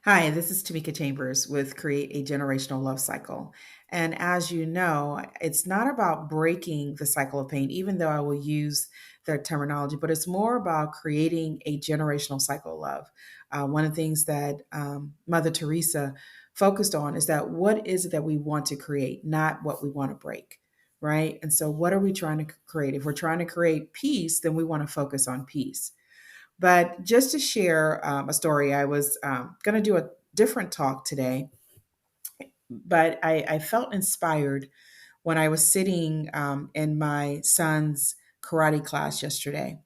Hi, this is Tamika Chambers with Create a Generational Love Cycle. And as you know, it's not about breaking the cycle of pain, even though I will use their terminology, but it's more about creating a generational cycle of love. One of the things that Mother Teresa focused on is that what is it that we want to create, not what we want to break, right? And so, what are we trying to create? If we're trying to create peace, then we want to focus on peace. But just to share a story, I was going to do a different talk today, but I felt inspired when I was sitting in my son's karate class yesterday.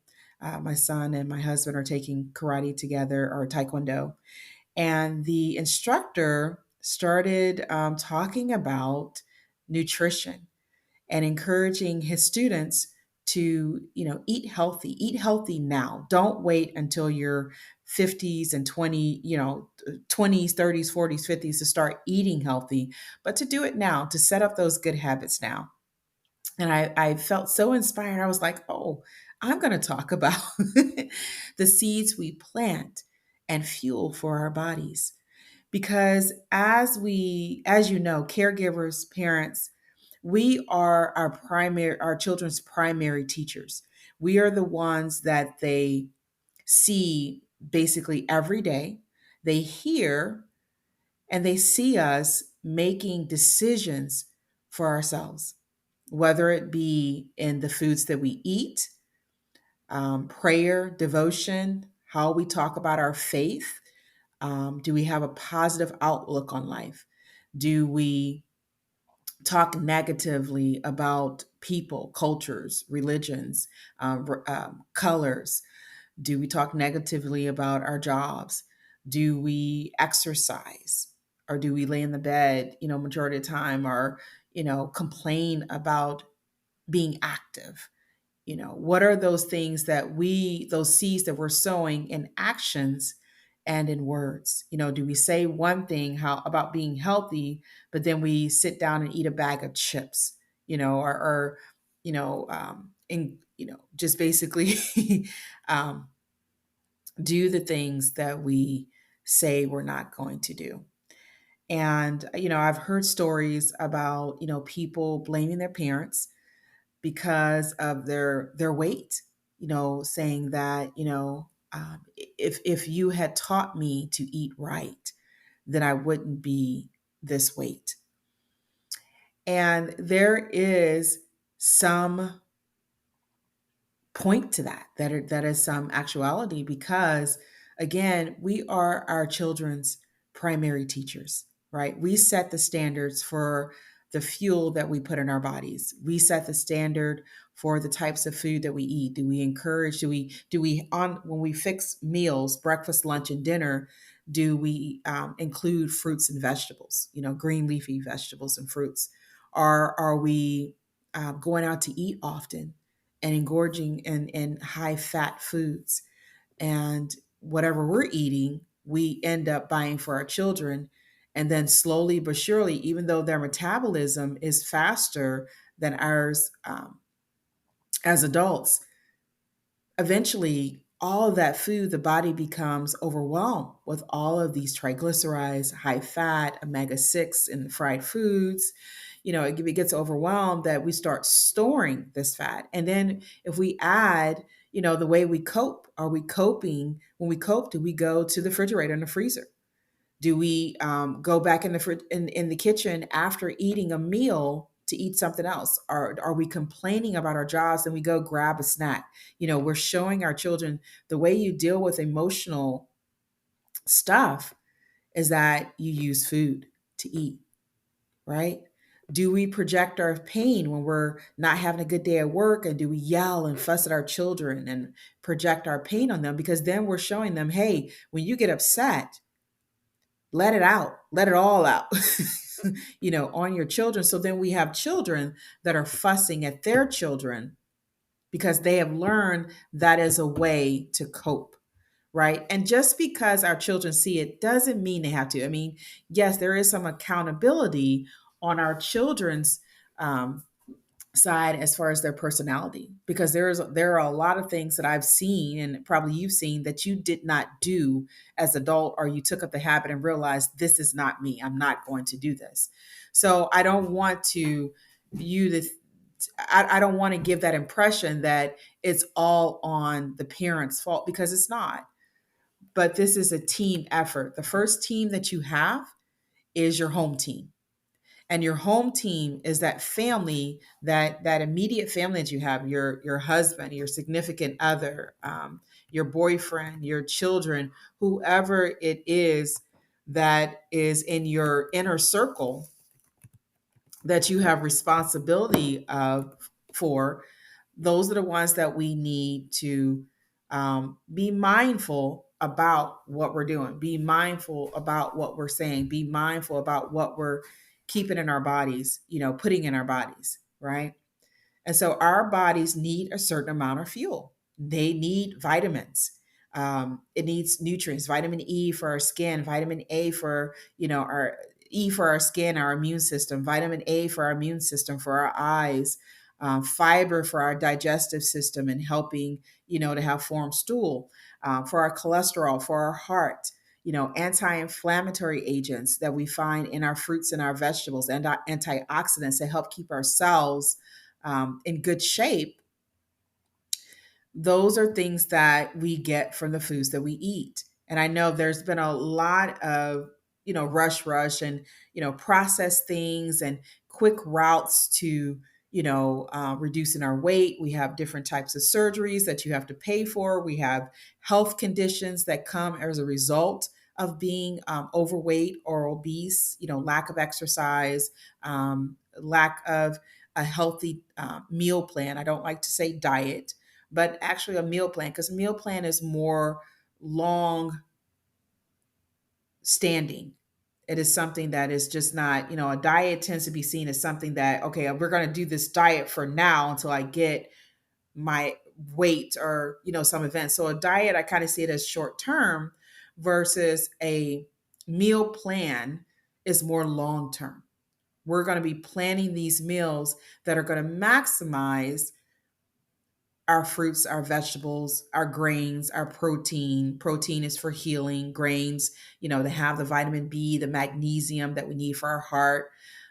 My son and my husband are taking karate together or taekwondo, and the instructor started talking about nutrition and encouraging his students to eat healthy now. Don't wait until your 50s and 20s, 30s, 40s, 50s to start eating healthy, but to do it now, to set up those good habits now. And I felt so inspired. I was like, oh, I'm going to talk about the seeds we plant and fuel for our bodies. Because as you know, caregivers, parents, we are our children's primary teachers. We are the ones that they see basically every day. They hear and they see us making decisions for ourselves, whether it be in the foods that we eat, prayer, devotion, how we talk about our faith. Do we have a positive outlook on life? Do we talk negatively about people, cultures, religions, colors? Do we talk negatively about our jobs? Do we exercise? Or do we lay in the bed, majority of the time, or, complain about being active? What are those things those seeds that we're sowing in actions and in words? Do we say one thing how about being healthy, but then we sit down and eat a bag of chips, or just basically um, do the things that we say we're not going to do. And I've heard stories about people blaming their parents because of their weight, saying that if you had taught me to eat right, then I wouldn't be this weight. And there is some point to that is some actuality, because again, we are our children's primary teachers, right? We set the standards for the fuel that we put in our bodies. We set the standard for the types of food that we eat. Do we on when we fix meals, breakfast, lunch, and dinner, do we include fruits and vegetables, green leafy vegetables and fruits? Are we going out to eat often and engorging in high fat foods? And whatever we're eating, we end up buying for our children. And then slowly but surely, even though their metabolism is faster than ours as adults, eventually all of that food, the body becomes overwhelmed with all of these triglycerides, high fat, omega-6 in the fried foods. It gets overwhelmed that we start storing this fat. And then if we add, the way we cope, are we coping? When we cope, do we go to the refrigerator and the freezer? Do we go back in the kitchen after eating a meal to eat something else? Are we complaining about our jobs and we go grab a snack? We're showing our children the way you deal with emotional stuff is that you use food to eat, right? Do we project our pain when we're not having a good day at work? And do we yell and fuss at our children and project our pain on them? Because then we're showing them, hey, when you get upset, let it out, let it all out, on your children. So then we have children that are fussing at their children because they have learned that is a way to cope, right? And just because our children see it doesn't mean they have to. I mean, yes, there is some accountability on our children's um, side as far as their personality, because there are a lot of things that I've seen, and probably you've seen, that you did not do as adult, or you took up the habit and realized, this is not me, I'm not going to do this. So I don't want to you to I don't want to give that impression that it's all on the parents' fault, because it's not. But this is a team effort. The first team that you have is your home team, and your home team is that family, that immediate family that you have, your husband, your significant other, your boyfriend, your children, whoever it is that is in your inner circle that you have responsibility of for. Those are the ones that we need to be mindful about what we're doing, be mindful about what we're saying, be mindful about what we're keeping in our bodies, putting in our bodies, right? And so our bodies need a certain amount of fuel. They need vitamins. It needs nutrients, vitamin E for our skin, vitamin A for, our E for our skin, our immune system, vitamin A for our immune system, for our eyes, fiber for our digestive system and helping, to have formed stool, for our cholesterol, for our heart, anti-inflammatory agents that we find in our fruits and our vegetables, and antioxidants that help keep our cells in good shape. Those are things that we get from the foods that we eat. And I know there's been a lot of, rush and, processed things and quick routes to, reducing our weight. We have different types of surgeries that you have to pay for. We have health conditions that come as a result of being overweight or obese, lack of exercise, lack of a healthy meal plan. I don't like to say diet, but actually a meal plan, because a meal plan is more long standing. It is something that is just not, a diet tends to be seen as something that, okay, we're going to do this diet for now until I get my weight or, some event. So a diet, I kind of see it as short term, versus a meal plan is more long term. We're going to be planning these meals that are going to maximize our fruits, our vegetables, our grains, our protein. Protein is for healing. Grains, to have the vitamin B, the magnesium that we need for our heart.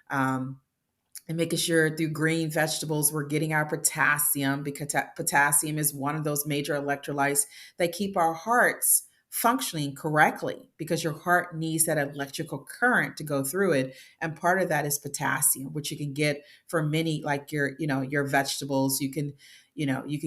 And making sure through green vegetables we're getting our potassium, because potassium is one of those major electrolytes that keep our hearts functioning correctly, because your heart needs that electrical current to go through it, and part of that is potassium, which you can get from many, like your vegetables. You can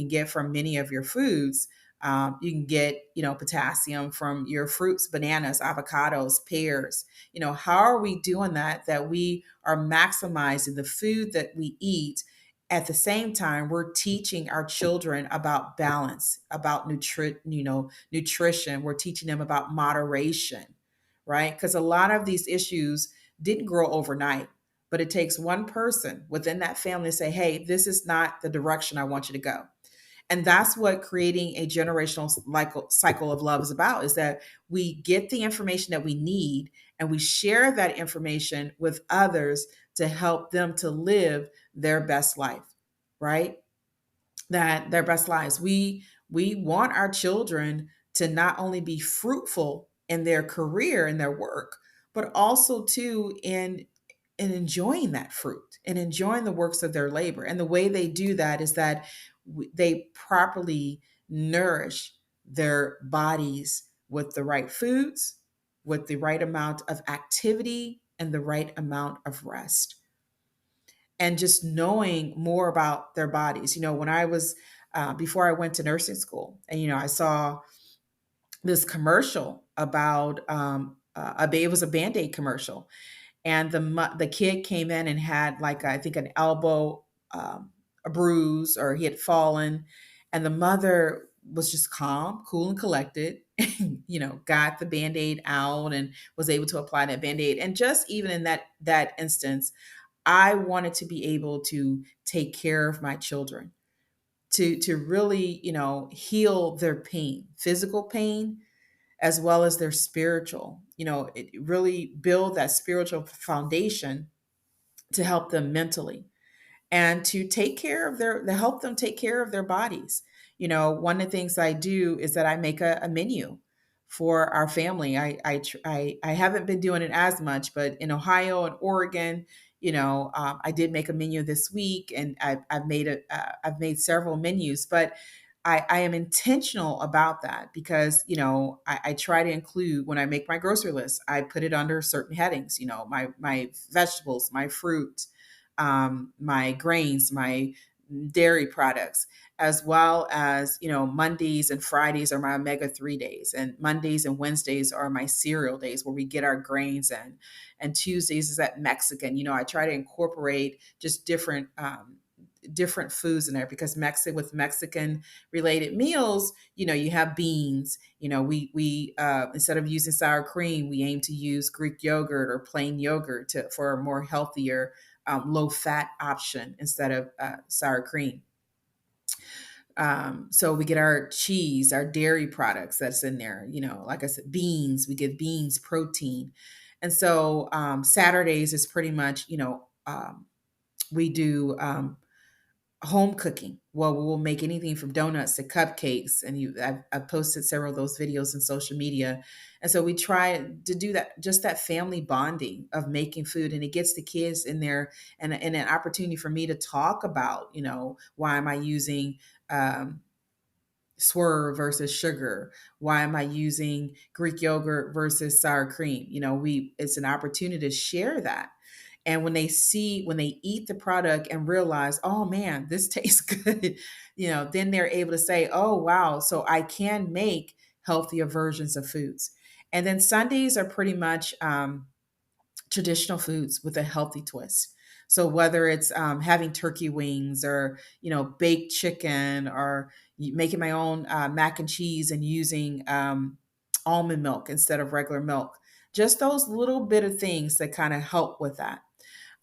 get from many of your foods. You can get potassium from your fruits, bananas, avocados, pears. How are we doing that we are maximizing the food that we eat? At the same time, we're teaching our children about balance, about nutrition. We're teaching them about moderation, right? Because a lot of these issues didn't grow overnight, but it takes one person within that family to say, hey, this is not the direction I want you to go. And that's what creating a generational cycle of love is about, is that we get the information that we need and we share that information with others to help them to live their best life, right? That their best lives. We want our children to not only be fruitful in their career and their work, but also too in enjoying that fruit and enjoying the works of their labor. And the way they do that is that they properly nourish their bodies with the right foods, with the right amount of activity, and the right amount of rest. And just knowing more about their bodies. When I was, before I went to nursing school, and, I saw this commercial about it was a Band-Aid commercial, and the kid came in and had, like, I think, an elbow, a bruise, or he had fallen, and the mother was just calm, cool, and collected. Got the Band-Aid out and was able to apply that Band-Aid. And just even in that instance, I wanted to be able to take care of my children, to really, heal their pain, physical pain, as well as their spiritual, it really build that spiritual foundation to help them mentally. and to take care of their to help them take care of their bodies. One of the things I do is that I make a menu for our family. I haven't been doing it as much, but in Ohio and Oregon, I did make a menu this week, and I've made several menus, but I am intentional about that because I try to include, when I make my grocery list, I put it under certain headings. My vegetables, my fruit, my grains, my dairy products, as well as Mondays and Fridays are my omega-3 days, and Mondays and Wednesdays are my cereal days where we get our grains in, and Tuesdays is that Mexican. I try to incorporate just different foods in there, because Mexican related meals, you have beans. We instead of using sour cream, we aim to use Greek yogurt or plain yogurt for a more healthier, low fat option instead of sour cream. So we get our cheese, our dairy products that's in there. Like I said, beans, we give beans protein. And so Saturdays is pretty much, we do home cooking. Well, we'll make anything from donuts to cupcakes, and I've posted several of those videos in social media. And so we try to do that, just that family bonding of making food, and it gets the kids in there, and an opportunity for me to talk about, why am I using um, swerve versus sugar? Why am I using Greek yogurt versus sour cream? We it's an opportunity to share that. And when they eat the product and realize, oh man, this tastes good, then they're able to say, oh wow, so I can make healthier versions of foods. And then Sundays are pretty much traditional foods with a healthy twist. So whether it's having turkey wings, or baked chicken, or making my own mac and cheese and using almond milk instead of regular milk, just those little bit of things that kind of help with that.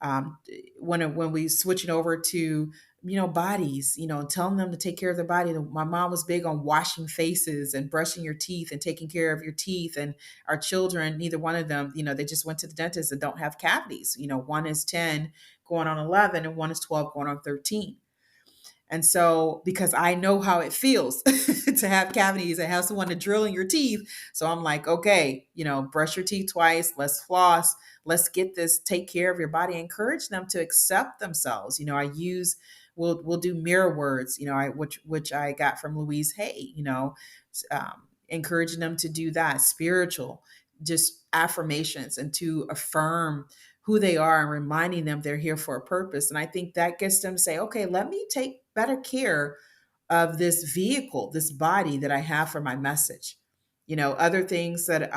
um, when we switching over to bodies, telling them to take care of their body. My mom was big on washing faces and brushing your teeth and taking care of your teeth. And our children, neither one of them, they just went to the dentist and don't have cavities. One is 10 going on 11, and one is 12 going on 13. And so, because I know how it feels to have cavities and have someone to drill in your teeth, so I'm like, okay, brush your teeth twice, let's floss, let's get this, take care of your body, encourage them to accept themselves. We'll do mirror words, which I got from Louise Hay, encouraging them to do that, spiritual, just affirmations, and to affirm who they are, and reminding them they're here for a purpose. And I think that gets them to say, okay, let me take better care of this vehicle, this body that I have for my message. Other things that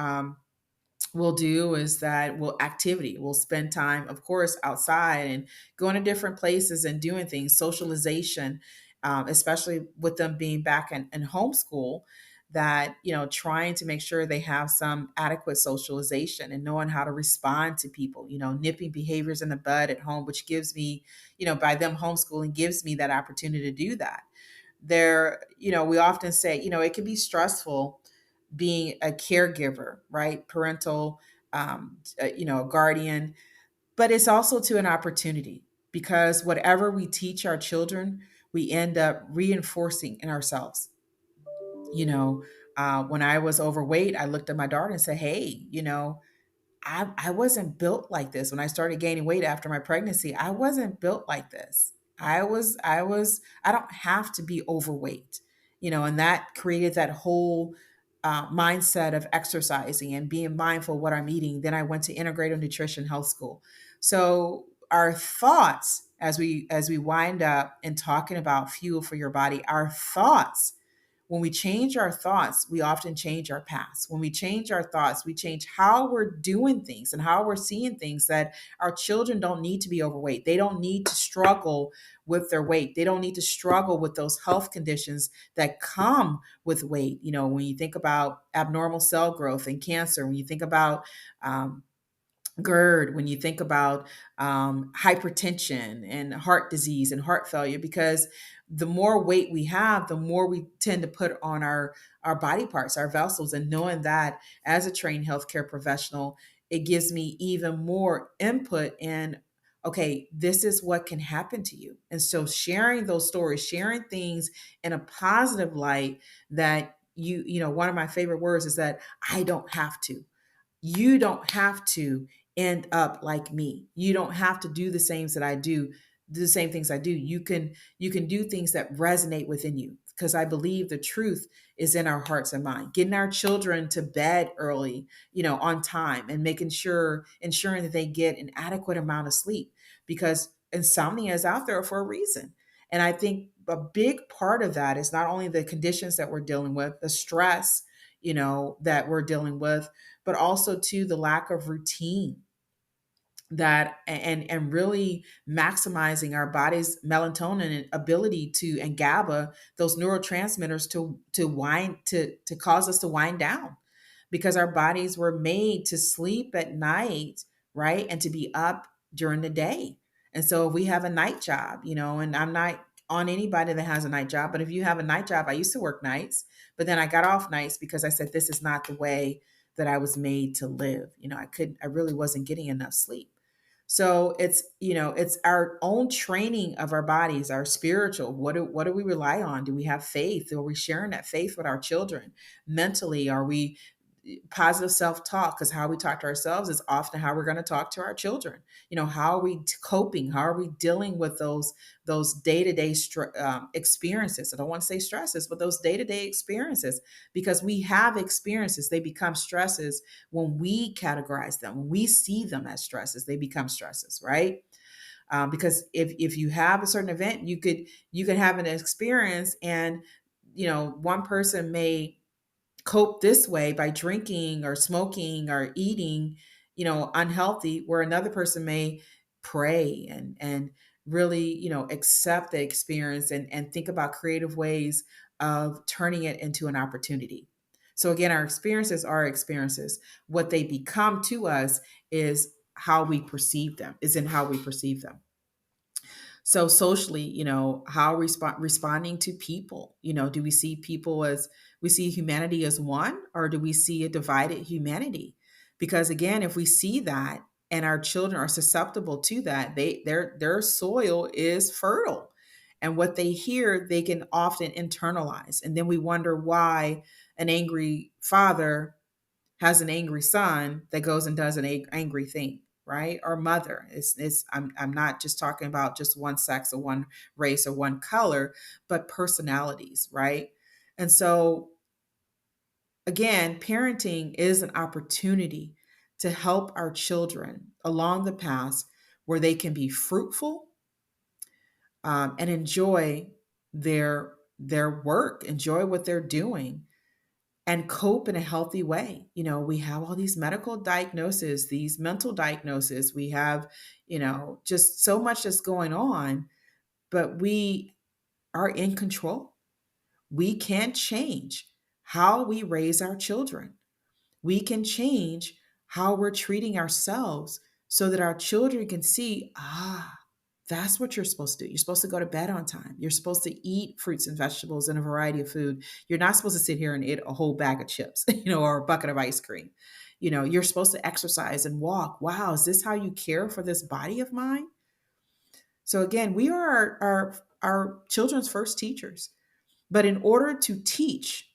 we'll do is that we'll spend time, of course, outside and going to different places and doing things, socialization, especially with them being back in homeschool, that trying to make sure they have some adequate socialization and knowing how to respond to people, nipping behaviors in the bud at home, which gives me, by them homeschooling, gives me that opportunity to do that. We often say, it can be stressful being a caregiver, right? Parental, a guardian, but it's also to an opportunity, because whatever we teach our children, we end up reinforcing in ourselves. When I was overweight, I looked at my daughter and said, hey, I wasn't built like this. When I started gaining weight after my pregnancy, I wasn't built like this. I don't have to be overweight, and that created that whole mindset of exercising and being mindful of what I'm eating. Then I went to integrative nutrition health school. So our thoughts, as we wind up and talking about fuel for your body, our thoughts, when we change our thoughts, we often change our past. When we change our thoughts, we change how we're doing things and how we're seeing things. That our children don't need to be overweight. They don't need to struggle with their weight. They don't need to struggle with those health conditions that come with weight. When you think about abnormal cell growth and cancer, when you think about GERD, when you think about hypertension and heart disease and heart failure, because the more weight we have, the more we tend to put on our body parts, our vessels. And knowing that as a trained healthcare professional, it gives me even more input in okay, this is what can happen to you. And so sharing those stories, sharing things in a positive light, that one of my favorite words is that I don't have to. You don't have to end up like me. You don't have to do the same that I do the same things I do. You can do things that resonate within you, because I believe the truth is in our hearts and mind. Getting our children to bed early, on time, and ensuring that they get an adequate amount of sleep, because insomnia is out there for a reason. And I think a big part of that is not only the conditions that we're dealing with, the stress, that we're dealing with, but also to the lack of routine, that and really maximizing our body's melatonin and ability to, and GABA, those neurotransmitters, to cause us to wind down, because our bodies were made to sleep at night, right? And to be up during the day. And so if we have a night job, and I'm not on anybody that has a night job, but if you have a night job, I used to work nights, but then I got off nights because I said this is not the way that I was made to live. I really wasn't getting enough sleep. So it's our own training of our bodies, our spiritual. What do we rely on? Do we have faith? Are we sharing that faith with our children? Mentally, are we positive self-talk? Because how we talk to ourselves is often how we're going to talk to our children. How are we coping? How are we dealing with those day-to-day experiences? I don't want to say stresses, but those day-to-day experiences, because we have experiences, they become stresses when we categorize them. When we see them as stresses, they become stresses, right? Because if you have a certain event, you could have an experience, and one person may cope this way by drinking or smoking or eating, unhealthy, where another person may pray and really, accept the experience, and think about creative ways of turning it into an opportunity. So again, our experiences are experiences. What they become to us is how we perceive them, is in how we perceive them. So socially, how responding to people, do we see people as, we see humanity as one, or do we see a divided humanity? Because again, if we see that and our children are susceptible to that, their soil is fertile. And what they hear, they can often internalize. And then we wonder why an angry father has an angry son that goes and does an angry thing, right? Or mother. I'm not just talking about just one sex or one race or one color, but personalities, right? And so again, parenting is an opportunity to help our children along the path where they can be fruitful, and enjoy their work, enjoy what they're doing, and cope in a healthy way. We have all these medical diagnoses, these mental diagnoses. We have, just so much that's going on, but we are in control. We can change how we raise our children. We can change how we're treating ourselves, so that our children can see, that's what you're supposed to do. You're supposed to go to bed on time. You're supposed to eat fruits and vegetables and a variety of food. You're not supposed to sit here and eat a whole bag of chips, or a bucket of ice cream. You're supposed to exercise and walk. Wow, is this how you care for this body of mine? So again, we are our children's first teachers. But in order to teach,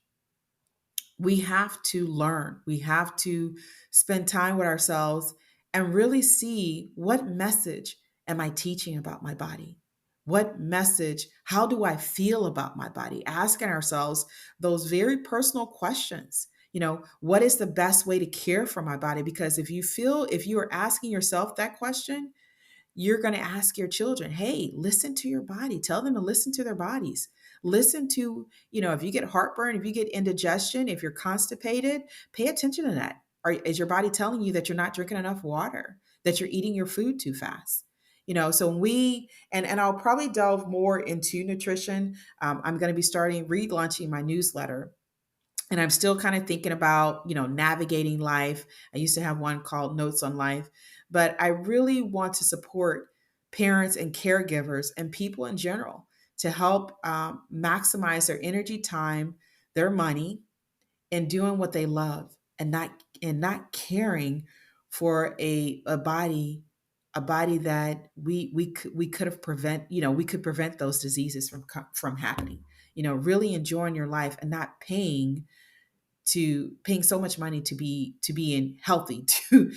we have to learn. We have to spend time with ourselves and really see, what message am I teaching about my body? What message, how do I feel about my body? Asking ourselves those very personal questions. What is the best way to care for my body? Because if you are asking yourself that question, you're going to ask your children, hey, listen to your body. Tell them to listen to their bodies. Listen to, if you get heartburn, if you get indigestion, if you're constipated, pay attention to that. Is your body telling you that you're not drinking enough water, that you're eating your food too fast? So and I'll probably delve more into nutrition. I'm going to be relaunching my newsletter, and I'm still kind of thinking about, navigating life. I used to have one called Notes on Life, but I really want to support parents and caregivers and people in general to help maximize their energy, time, their money, and doing what they love, and not caring for a body a body that we could have prevent, we could prevent those diseases from happening. Really enjoying your life and not paying so much money to be in healthy, to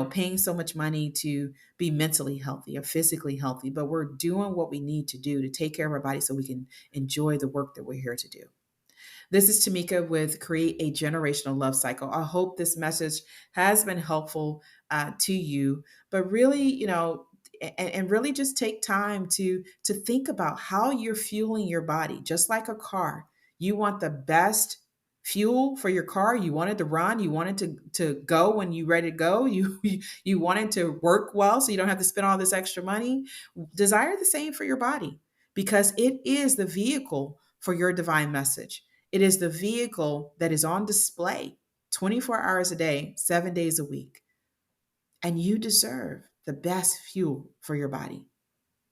paying so much money to be mentally healthy or physically healthy, but we're doing what we need to do to take care of our body so we can enjoy the work that we're here to do. This is Tamika with Create a Generational Love Cycle. I hope this message has been helpful to you, but really, and really just take time to think about how you're fueling your body, just like a car. You want the best fuel for your car. You want it to run. You want it to go when you're ready to go. You want it to work well so you don't have to spend all this extra money. Desire the same for your body because it is the vehicle for your divine message. It is the vehicle that is on display 24 hours a day, 7 days a week. And you deserve the best fuel for your body.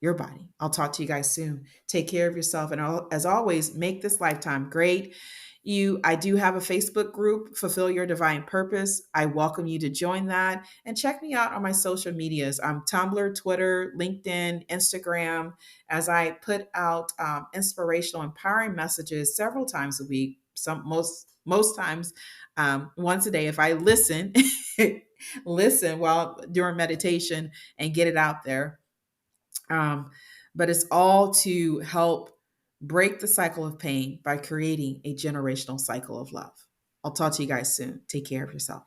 Your body. I'll talk to you guys soon. Take care of yourself. And as always, make this lifetime great. I do have a Facebook group, Fulfill Your Divine Purpose. I welcome you to join that and check me out on my social medias. I'm Tumblr, Twitter, LinkedIn, Instagram, as I put out inspirational, empowering messages several times a week. Most times, once a day. If I listen, listen while during meditation and get it out there. Um, but it's all to help break the cycle of pain by creating a generational cycle of love. I'll talk to you guys soon. Take care of yourself.